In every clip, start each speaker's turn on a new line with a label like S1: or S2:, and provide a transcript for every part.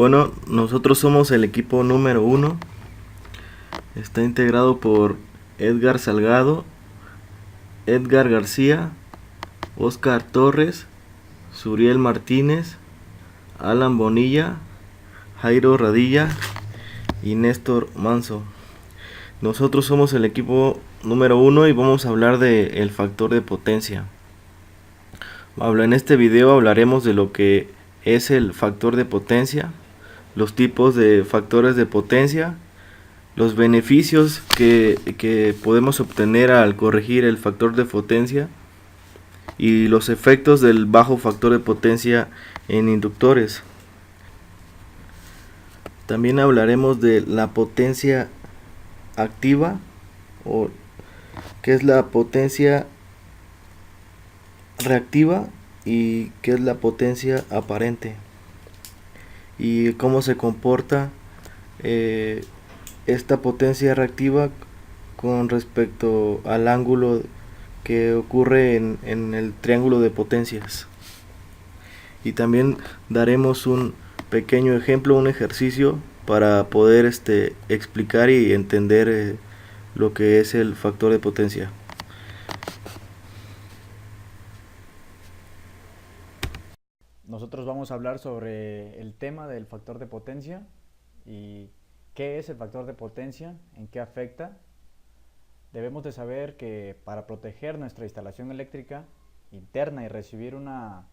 S1: Bueno, nosotros somos el equipo número uno. Está integrado por Edgar Salgado, Edgar García, Oscar Torres, Suriel Martínez, Alan Bonilla, Jairo Radilla y Néstor Manso. Nosotros somos el equipo número uno y vamos a hablar del factor de potencia. En este video hablaremos de lo que es el factor de potencia, los tipos de factores de potencia, los beneficios que podemos obtener al corregir el factor de potencia y los efectos del bajo factor de potencia en inductores. También hablaremos de la potencia activa, o qué es la potencia reactiva y qué es la potencia aparente, y cómo se comporta esta potencia reactiva con respecto al ángulo que ocurre en el triángulo de potencias. Y también daremos un pequeño ejemplo, un ejercicio para poder explicar y entender lo que es el factor de potencia.
S2: Nosotros vamos a hablar sobre el tema del factor de potencia y qué es el factor de potencia, en qué afecta. Debemos de saber que para proteger nuestra instalación eléctrica interna y recibir una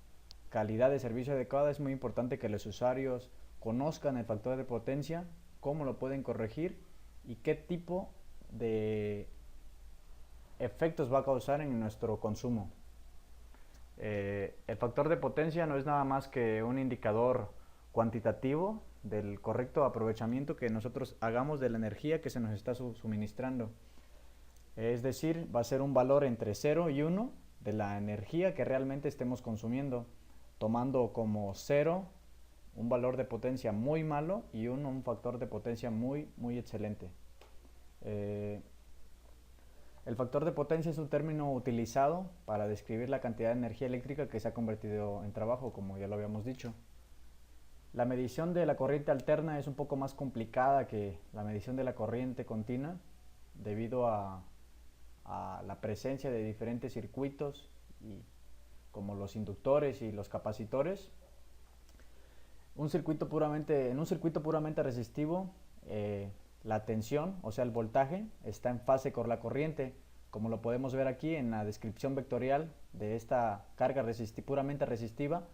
S2: calidad de servicio adecuada es muy importante que los usuarios conozcan el factor de potencia, cómo lo pueden corregir y qué tipo de efectos va a causar en nuestro consumo. El factor de potencia no es nada más que un indicador cuantitativo del correcto aprovechamiento que nosotros hagamos de la energía que se nos está suministrando. Es decir, va a ser un valor entre 0 y 1 de la energía que realmente estemos consumiendo, tomando como 0 un valor de potencia muy malo y 1 un factor de potencia muy excelente. El factor de potencia es un término utilizado para describir la cantidad de energía eléctrica que se ha convertido en trabajo, como ya lo habíamos dicho. La medición de la corriente alterna es un poco más complicada que la medición de la corriente continua, debido a la presencia de diferentes circuitos, como los inductores y los capacitores. En un circuito puramente resistivo, la tensión, o sea el voltaje, está en fase con la corriente, como lo podemos ver aquí en la descripción vectorial de esta carga puramente resistiva.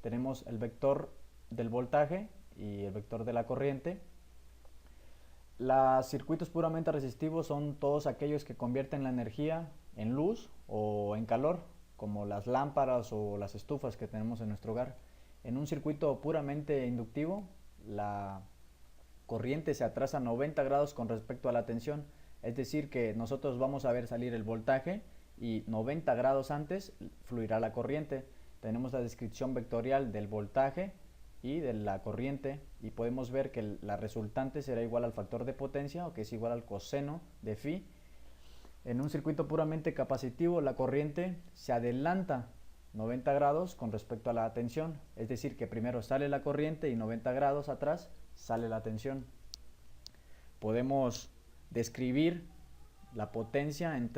S2: Tenemos el vector del voltaje y el vector de la corriente. Los circuitos puramente resistivos son todos aquellos que convierten la energía en luz o en calor, como las lámparas o las estufas que tenemos en nuestro hogar. En un circuito puramente inductivo, la corriente se atrasa 90 grados con respecto a la tensión, es decir que nosotros vamos a ver salir el voltaje y 90 grados antes fluirá la corriente. Tenemos la descripción vectorial del voltaje y de la corriente y podemos ver que la resultante será igual al factor de potencia, o que es igual al coseno de phi. En un circuito puramente capacitivo, la corriente se adelanta 90 grados con respecto a la tensión, es decir que primero sale la corriente y 90 grados atrás sale la tensión. Podemos describir la potencia en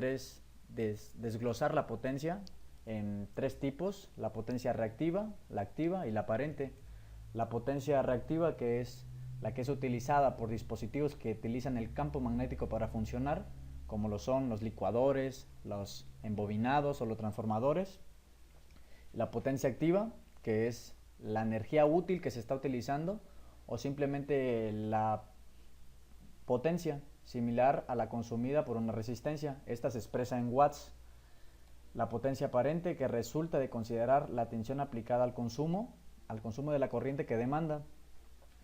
S2: desglosar la potencia en tres tipos: la potencia reactiva, la activa y la aparente. La potencia reactiva, que es la que es utilizada por dispositivos que utilizan el campo magnético para funcionar, como lo son los licuadores, los embobinados o los transformadores. La potencia activa, que es la energía útil que se está utilizando, o simplemente la potencia similar a la consumida por una resistencia. Esta se expresa en watts. La potencia aparente, que resulta de considerar la tensión aplicada al consumo de la corriente que demanda,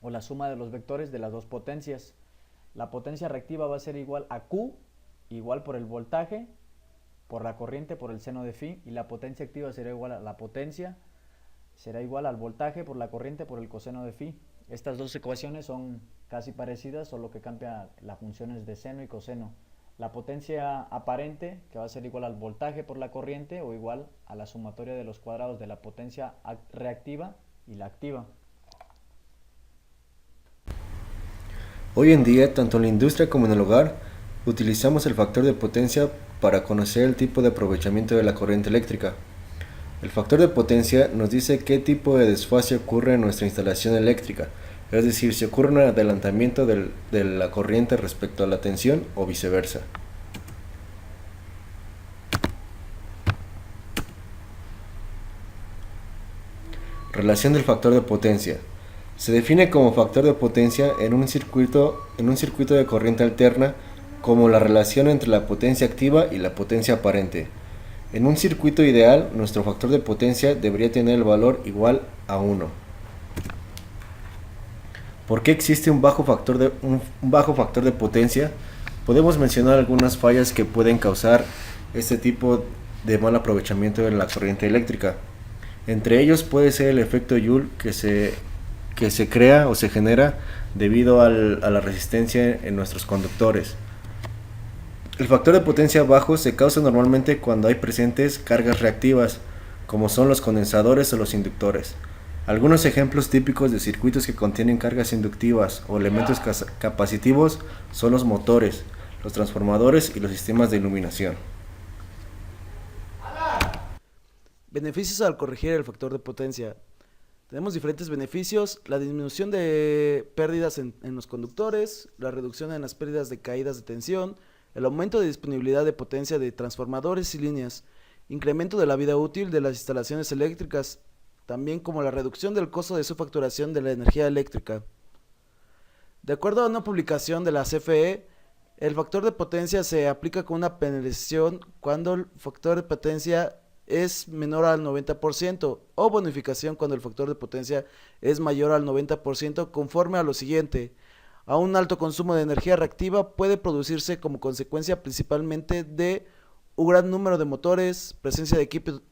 S2: o la suma de los vectores de las dos potencias. La potencia reactiva va a ser igual a Q, igual por el voltaje, por la corriente, por el seno de phi, y la potencia activa será igual a la potencia, será igual al voltaje por la corriente por el coseno de phi. Estas dos ecuaciones son casi parecidas, solo que cambia las funciones de seno y coseno. La potencia aparente, que va a ser igual al voltaje por la corriente, o igual a la sumatoria de los cuadrados de la potencia reactiva y la activa.
S3: Hoy en día, tanto en la industria como en el hogar, utilizamos el factor de potencia para conocer el tipo de aprovechamiento de la corriente eléctrica. El factor de potencia nos dice qué tipo de desfase ocurre en nuestra instalación eléctrica, es decir, si ocurre un adelantamiento de la corriente respecto a la tensión o viceversa. Relación del factor de potencia. Se define como factor de potencia en un circuito de corriente alterna como la relación entre la potencia activa y la potencia aparente. En un circuito ideal, nuestro factor de potencia debería tener el valor igual a 1. ¿Por qué existe un bajo factor de potencia? Podemos mencionar algunas fallas que pueden causar este tipo de mal aprovechamiento de la corriente eléctrica. Entre ellos puede ser el efecto Joule que se crea o se genera debido a la resistencia en nuestros conductores. El factor de potencia bajo se causa normalmente cuando hay presentes cargas reactivas, como son los condensadores o los inductores. Algunos ejemplos típicos de circuitos que contienen cargas inductivas o elementos capacitivos son los motores, los transformadores y los sistemas de iluminación.
S4: Beneficios al corregir el factor de potencia. Tenemos diferentes beneficios: la disminución de pérdidas en los conductores, la reducción en las pérdidas de caídas de tensión, el aumento de disponibilidad de potencia de transformadores y líneas, incremento de la vida útil de las instalaciones eléctricas, también como la reducción del costo de su facturación de la energía eléctrica. De acuerdo a una publicación de la CFE, el factor de potencia se aplica con una penalización cuando el factor de potencia es menor al 90% o bonificación cuando el factor de potencia es mayor al 90% conforme a lo siguiente: a un alto consumo de energía reactiva puede producirse como consecuencia principalmente de un gran número de motores, presencia de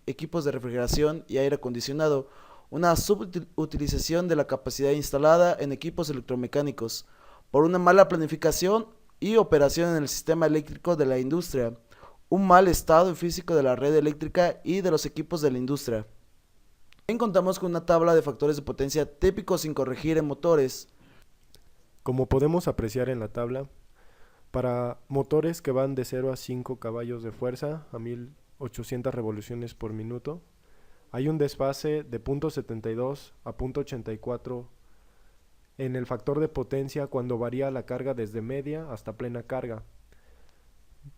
S4: equipos de refrigeración y aire acondicionado, una subutilización de la capacidad instalada en equipos electromecánicos, por una mala planificación y operación en el sistema eléctrico de la industria, un mal estado físico de la red eléctrica y de los equipos de la industria. También contamos con una tabla de factores de potencia típicos sin corregir en motores.
S5: Como podemos apreciar en la tabla, para motores que van de 0 a 5 caballos de fuerza a 1800 revoluciones por minuto, hay un desfase de 0.72 a 0.84 en el factor de potencia cuando varía la carga desde media hasta plena carga.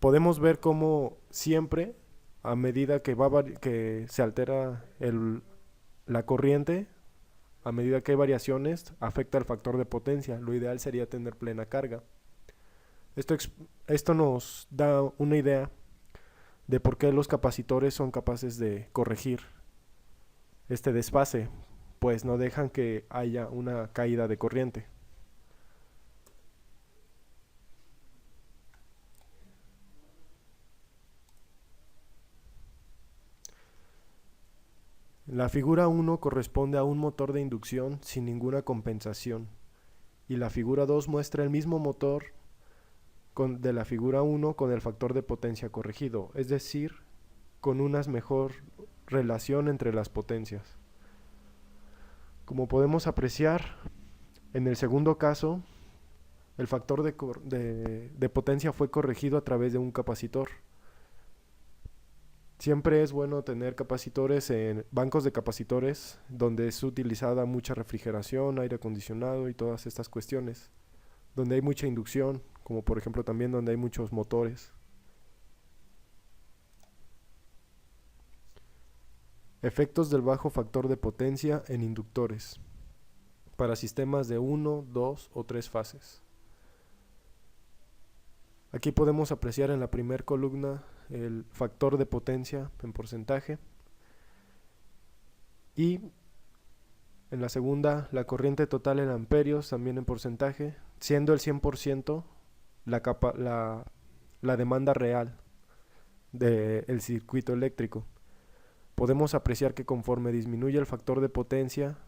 S5: Podemos ver cómo siempre, a medida que se altera la corriente, a medida que hay variaciones, afecta el factor de potencia. Lo ideal sería tener plena carga. Esto nos da una idea de por qué los capacitores son capaces de corregir este desfase, pues no dejan que haya una caída de corriente. La figura 1 corresponde a un motor de inducción sin ninguna compensación, y la figura 2 muestra el mismo motor de la figura 1 con el factor de potencia corregido, es decir, con una mejor relación entre las potencias. Como podemos apreciar, en el segundo caso, el factor de potencia fue corregido a través de un capacitor. Siempre es bueno tener capacitores en bancos de capacitores donde es utilizada mucha refrigeración, aire acondicionado y todas estas cuestiones, donde hay mucha inducción, como por ejemplo también donde hay muchos motores. Efectos del bajo factor de potencia en inductores para sistemas de 1, 2 o 3 fases. Aquí podemos apreciar en la primera columna el factor de potencia en porcentaje y en la segunda la corriente total en amperios también en porcentaje, siendo el 100% la demanda real del circuito eléctrico. Podemos apreciar que conforme disminuye el factor de potencia,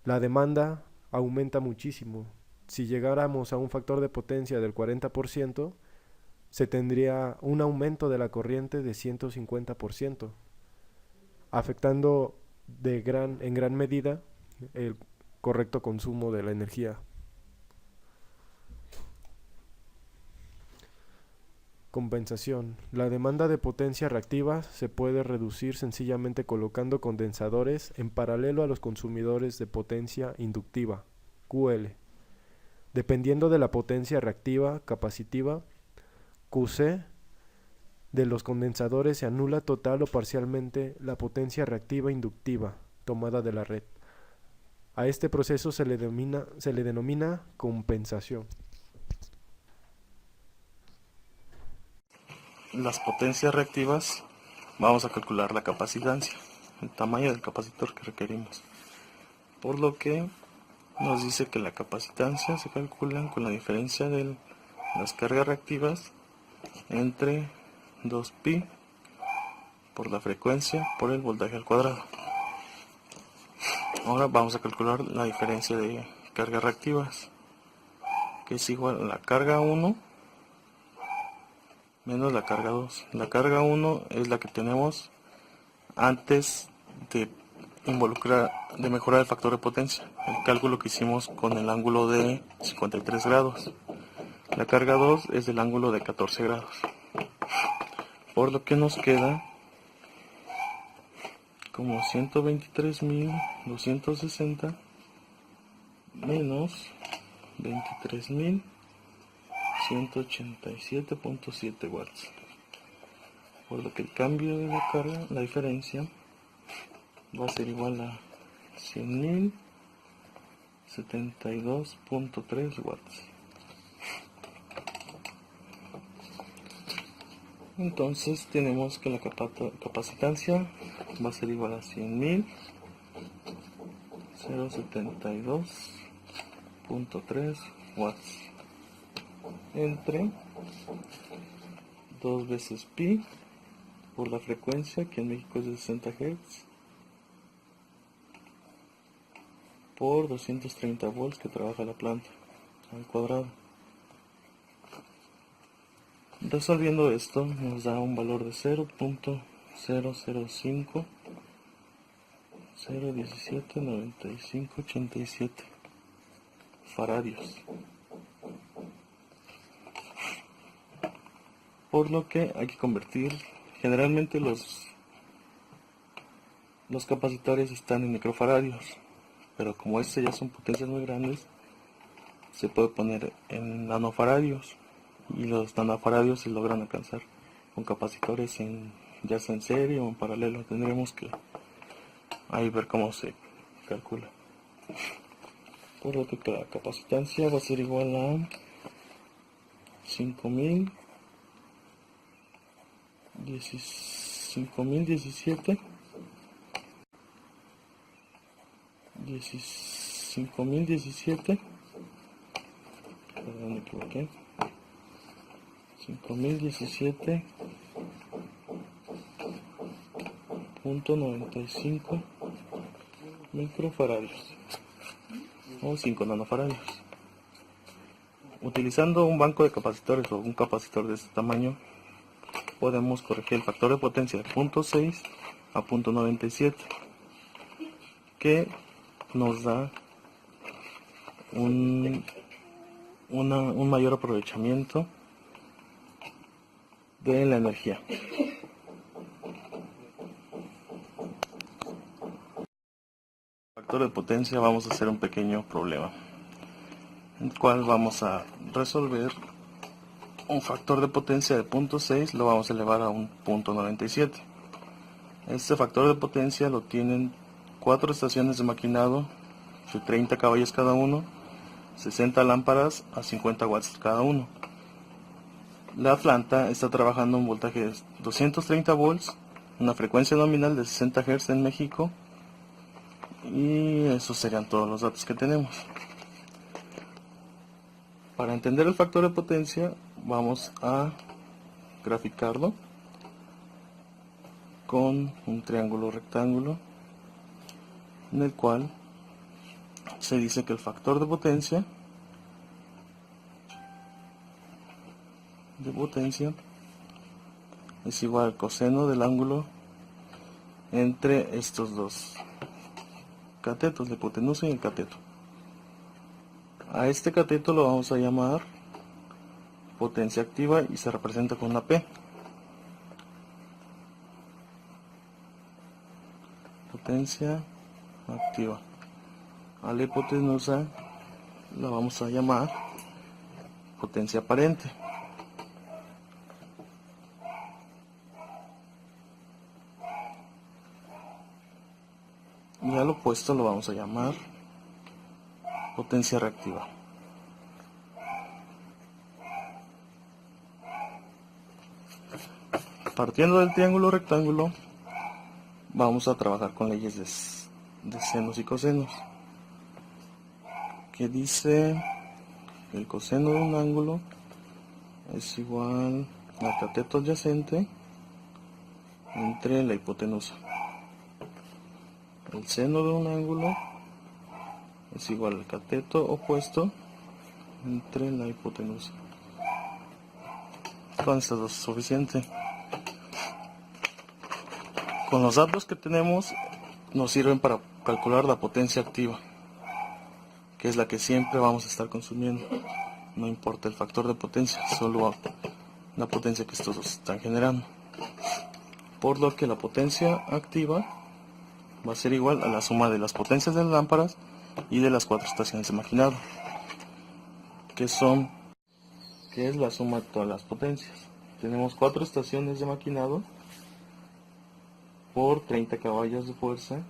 S5: la demanda aumenta muchísimo. Si llegáramos a un factor de potencia del 40%, se tendría un aumento de la corriente de 150%, afectando en gran medida el correcto consumo de la energía. Compensación. La demanda de potencia reactiva se puede reducir sencillamente colocando condensadores en paralelo a los consumidores de potencia inductiva, QL. Dependiendo de la potencia reactiva capacitiva, QC, de los condensadores se anula total o parcialmente la potencia reactiva inductiva tomada de la red. A este proceso se le denomina compensación.
S1: Las potencias reactivas, vamos a calcular la capacitancia, el tamaño del capacitor que requerimos. Por lo que nos dice que la capacitancia se calcula con la diferencia de las cargas reactivas entre 2pi por la frecuencia por el voltaje al cuadrado. Ahora vamos a calcular la diferencia de cargas reactivas, que es igual a la carga 1 menos la carga 2. La carga 1 es la que tenemos antes de mejorar el factor de potencia, el cálculo que hicimos con el ángulo de 53 grados. La carga 2 es del ángulo de 14 grados, por lo que nos queda como 123.260 menos 23.187.7 watts, por lo que el cambio de la carga, la diferencia, va a ser igual a 100.072.3 watts. Entonces tenemos que la capacitancia va a ser igual a 100.072.3 watts entre 2 veces pi por la frecuencia, que en México es de 60 Hz, por 230 volts que trabaja la planta al cuadrado. Resolviendo esto nos da un valor de 0.005.0179587 faradios. Por lo que hay que convertir, generalmente los capacitores están en microfaradios, pero como este ya son potencias muy grandes, se puede poner en nanofaradios, y los nanofaradios se logran alcanzar con capacitores ya sea en serie o en paralelo. Tendremos que ahí ver cómo se calcula. Por lo que la capacitancia va a ser igual a 5.017 perdón, me equivoqué, 5.017.95 microfaradios o 5 nanofaradios. Utilizando un banco de capacitores o un capacitor de este tamaño, podemos corregir el factor de potencia de 0.6 a 0.97, que nos da un mayor aprovechamiento de la energía. Factor de potencia, vamos a hacer un pequeño problema, el cual vamos a resolver. Un factor de potencia de 0.6 lo vamos a elevar a un 0.97. Este factor de potencia lo tienen 4 estaciones de maquinado de 30 caballos cada uno, 60 lámparas a 50 watts cada uno. La planta está trabajando en voltaje de 230 volts, una frecuencia nominal de 60 Hz en México, y esos serían todos los datos que tenemos. Para entender el factor de potencia vamos a graficarlo con un triángulo rectángulo, en el cual se dice que el factor de potencia es igual al coseno del ángulo entre estos dos catetos, la hipotenusa y el cateto. A este cateto lo vamos a llamar potencia activa y se representa con una P. Potencia activa. A la hipotenusa la vamos a llamar potencia aparente. Y al opuesto lo vamos a llamar potencia reactiva. Partiendo del triángulo rectángulo, vamos a trabajar con leyes de senos y cosenos, que dice que el coseno de un ángulo es igual al cateto adyacente entre la hipotenusa. El seno de un ángulo es igual al cateto opuesto entre la hipotenusa. Con estas dos es suficiente. Con los datos que tenemos nos sirven para calcular la potencia activa, que es la que siempre vamos a estar consumiendo. No importa el factor de potencia, solo la potencia que estos dos están generando. Por lo que la potencia activa va a ser igual a la suma de las potencias de las lámparas y de las 4 estaciones de maquinado, que es la suma de todas las potencias. Tenemos 4 estaciones de maquinado por 30 caballos de fuerza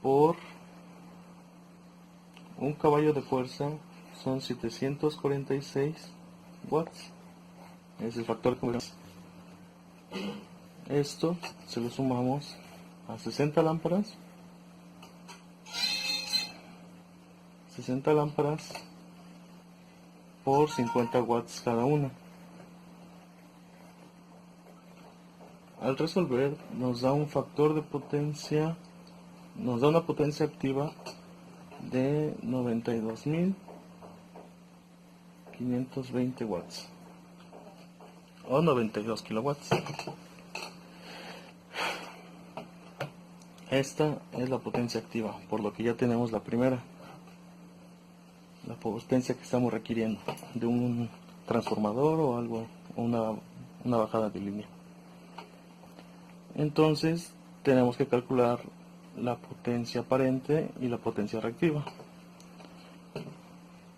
S1: por un caballo de fuerza son 746 watts. Es el factor que esto se lo sumamos a 60 lámparas. 60 lámparas por 50 watts cada una. Al resolver nos da un factor de potencia, nos da una potencia activa de 92.520 watts o 92 kilowatts. Esta es la potencia activa, por lo que ya tenemos la primera, la potencia que estamos requiriendo de un transformador o algo, una bajada de línea. Entonces tenemos que calcular la potencia aparente y la potencia reactiva.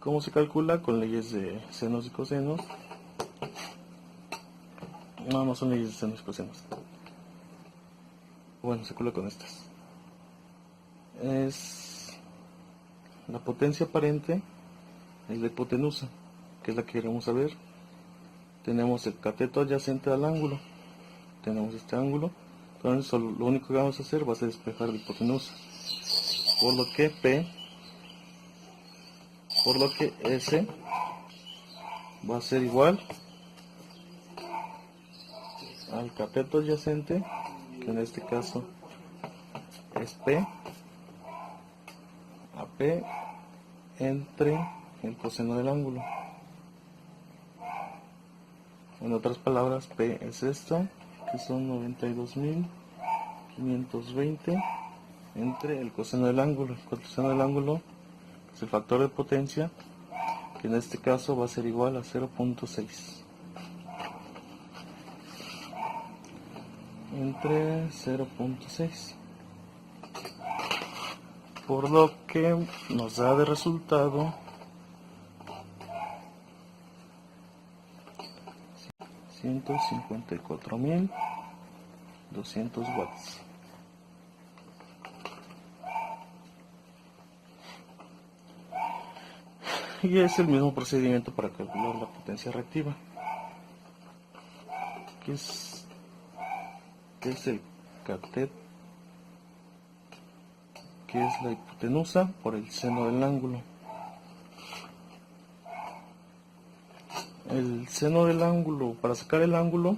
S1: ¿Cómo se calcula? Con leyes de senos y cosenos. No son leyes de senos y cosenos. Bueno, se calcula con estas. Es la potencia aparente, es la hipotenusa, que es la que queremos saber. Tenemos el cateto adyacente al ángulo. Tenemos este ángulo. Entonces lo único que vamos a hacer va a ser despejar la hipotenusa. Por lo que S va a ser igual al cateto adyacente, que en este caso es P, a P entre el coseno del ángulo. En otras palabras, P es esta, que son 92.520 entre el coseno del ángulo. El coseno del ángulo es el factor de potencia, que en este caso va a ser igual a 0.6 entre 0.6, por lo que nos da de resultado 154.200 watts. Y es el mismo procedimiento para calcular la potencia reactiva, que es el cateto, que es la hipotenusa por el seno del ángulo. El seno del ángulo, para sacar el ángulo,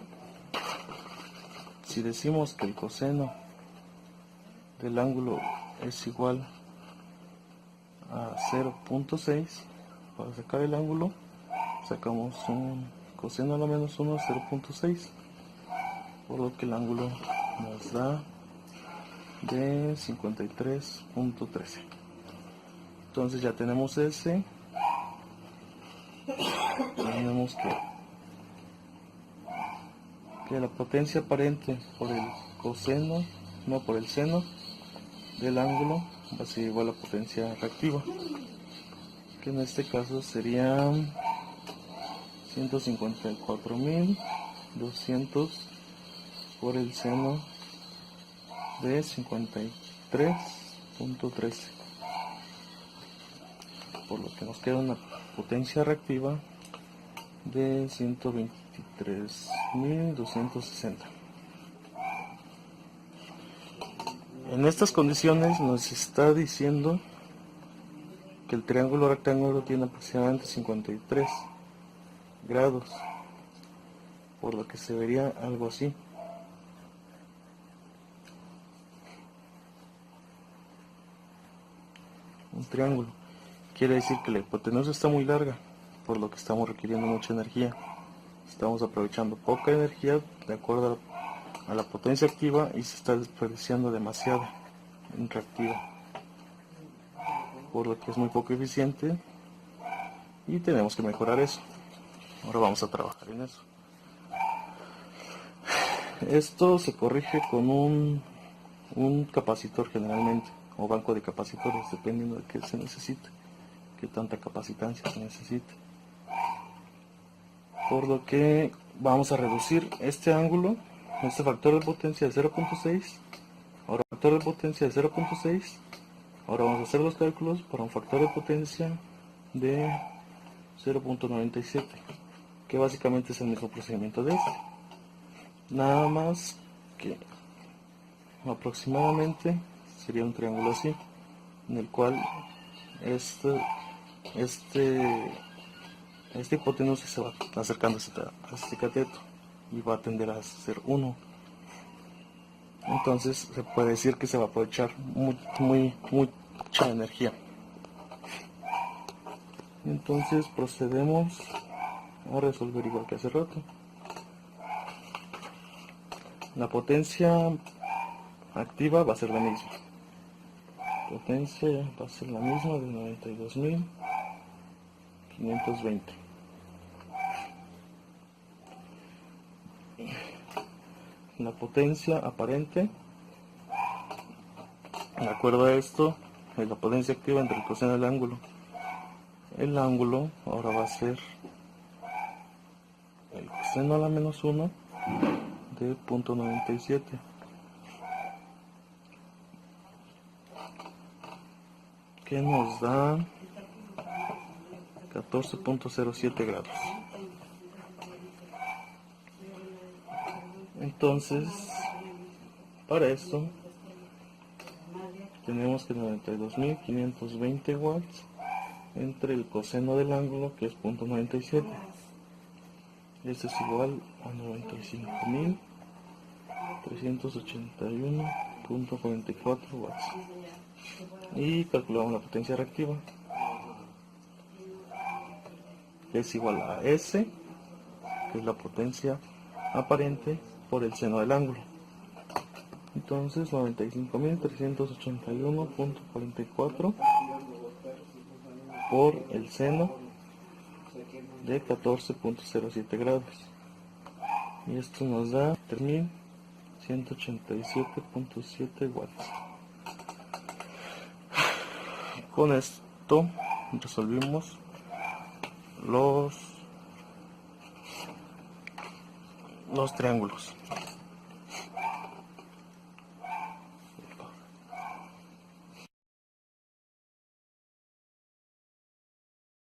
S1: si decimos que el coseno del ángulo es igual a 0.6, para sacar el ángulo sacamos un coseno a la menos 1 a 0.6, por lo que el ángulo nos da de 53.13. Entonces ya tenemos S tenemos que la potencia aparente por el coseno, no por el seno del ángulo, va a ser igual a la potencia reactiva, que en este caso sería 154.200 por el seno de 53.13, por lo que nos queda una potencia reactiva de 123.260. En estas condiciones nos está diciendo que el triángulo rectángulo tiene aproximadamente 53 grados, por lo que se vería algo así. Un triángulo quiere decir que la hipotenusa está muy larga, por lo que estamos requiriendo mucha energía. Estamos aprovechando poca energía de acuerdo a la potencia activa y se está desperdiciando demasiada en reactiva, por lo que es muy poco eficiente y tenemos que mejorar eso. Ahora vamos a trabajar en eso. Esto se corrige con un capacitor generalmente, o banco de capacitores, dependiendo de qué se necesite, qué tanta capacitancia se necesite. Por lo que vamos a reducir este ángulo, este factor de potencia de 0.6. Ahora factor de potencia de 0.6. Ahora vamos a hacer los cálculos para un factor de potencia de 0.97, que básicamente es el mismo procedimiento de este. Nada más que aproximadamente sería un triángulo así, en el cual esta hipotenusa se va acercando a este cateto y va a tender a ser 1. Entonces se puede decir que se va a aprovechar mucha energía. Entonces procedemos a resolver igual que hace rato. La potencia activa va a ser la misma. Potencia va a ser la misma de 92.520. La potencia aparente, de acuerdo a esto, es la potencia activa entre el coseno del ángulo. El ángulo ahora va a ser el coseno a la menos 1 de 0.97, que nos da 14.07 grados. Entonces, para esto tenemos que 92.520 watts entre el coseno del ángulo, que es 0.97. Esto es igual a 95.381.44 watts. Y calculamos la potencia reactiva, que es igual a S, que es la potencia aparente por el seno del ángulo. Entonces 95.381.44 por el seno de 14.07 grados, y esto nos da 3.187.7 watts. Con esto resolvimos los triángulos.